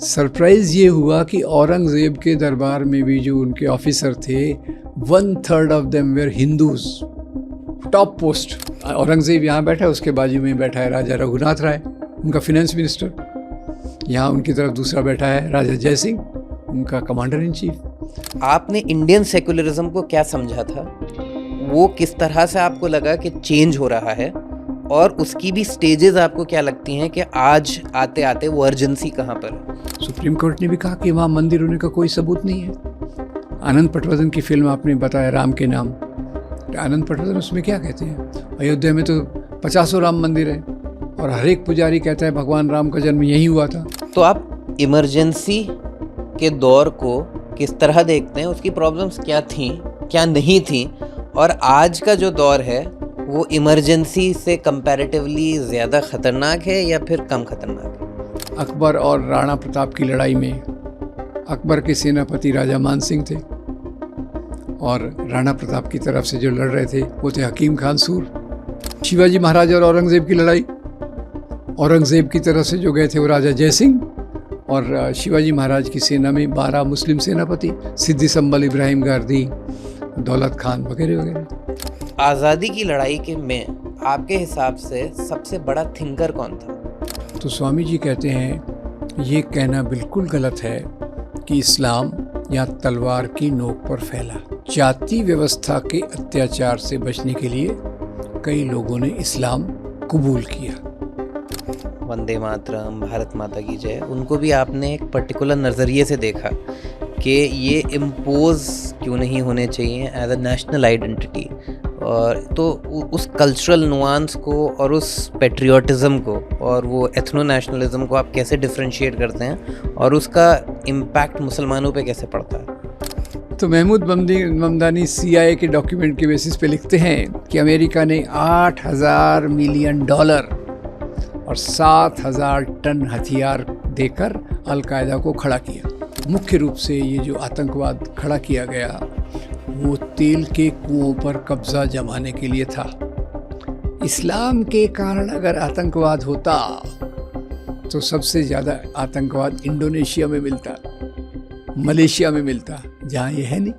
Surprise ये हुआ कि औरंगज़ेब के दरबार में भी जो उनके ऑफिसर थे 1/3 of them were Hindus. Top post. Aurangzeb यहाँ बैठा है, उसके बाजू में बैठा है राजा रघुनाथ राय, उनका फिनेंस मिनिस्टर। यहाँ उनकी तरफ दूसरा बैठा है राजा जय सिंह, उनका कमांडर इन चीफ। आपने इंडियन सेकुलरिज्म को क्या समझा था? वो किस तरह से आपको लगा कि चेंज हो रहा है, और उसकी भी स्टेजेस आपको क्या लगती हैं कि आज आते आते वो अर्जेंसी कहाँ पर है? सुप्रीम कोर्ट ने भी कहा कि वहाँ मंदिर होने का कोई सबूत नहीं है। आनंद पटवर्धन की फिल्म आपने बताया राम के नाम, आनंद पटवर्धन उसमें क्या कहते हैं, अयोध्या में तो 50 राम मंदिर है और हर एक पुजारी कहता है भगवान राम का जन्म यहीं हुआ था। तो आप इमरजेंसी के दौर को किस तरह देखते हैं? उसकी प्रॉब्लम्स क्या थी, क्या नहीं थी, और आज का जो दौर है वो इमरजेंसी से कंपैरेटिवली ज़्यादा ख़तरनाक है या फिर कम ख़तरनाक है? अकबर और राणा प्रताप की लड़ाई में अकबर के सेनापति राजा मान सिंह थे और राणा प्रताप की तरफ से जो लड़ रहे थे वो थे हकीम खान सूर। शिवाजी महाराज और औरंगज़ेब की लड़ाई, औरंगज़ेब की तरफ से जो गए थे वो राजा जय सिंह, और शिवाजी महाराज की सेना में 12 मुस्लिम सेनापति, सिद्दी संबल, इब्राहिम गारदी, दौलत खान वगैरह वगैरह। आज़ादी की लड़ाई के में आपके हिसाब से सबसे बड़ा थिंकर कौन था? तो स्वामी जी कहते हैं ये कहना बिल्कुल गलत है कि इस्लाम या तलवार की नोक पर फैला। जाति व्यवस्था के अत्याचार से बचने के लिए कई लोगों ने इस्लाम कबूल किया। वंदे मातरम, भारत माता की जय, उनको भी आपने एक पर्टिकुलर नज़रिए से देखा कि ये इम्पोज क्यों नहीं होने चाहिए एज अ नेशनल आइडेंटिटी, और तो उस कल्चरल नुआंस को और उस पेट्रियाटिज़म को और वो एथनो नेशनलिज्म को आप कैसे डिफ्रेंशिएट करते हैं और उसका इम्पैक्ट मुसलमानों पे कैसे पड़ता है? तो महमूद ममदानी CIA के डॉक्यूमेंट के बेसिस पे लिखते हैं कि अमेरिका ने $8,000 मिलियन और 7,000 टन हथियार देकर अलकायदा को खड़ा किया। मुख्य रूप से ये जो आतंकवाद खड़ा किया गया वो तेल के कुओं पर कब्जा जमाने के लिए था। इस्लाम के कारण अगर आतंकवाद होता तो सबसे ज़्यादा आतंकवाद इंडोनेशिया में मिलता, मलेशिया में मिलता, जहाँ ये है नहीं।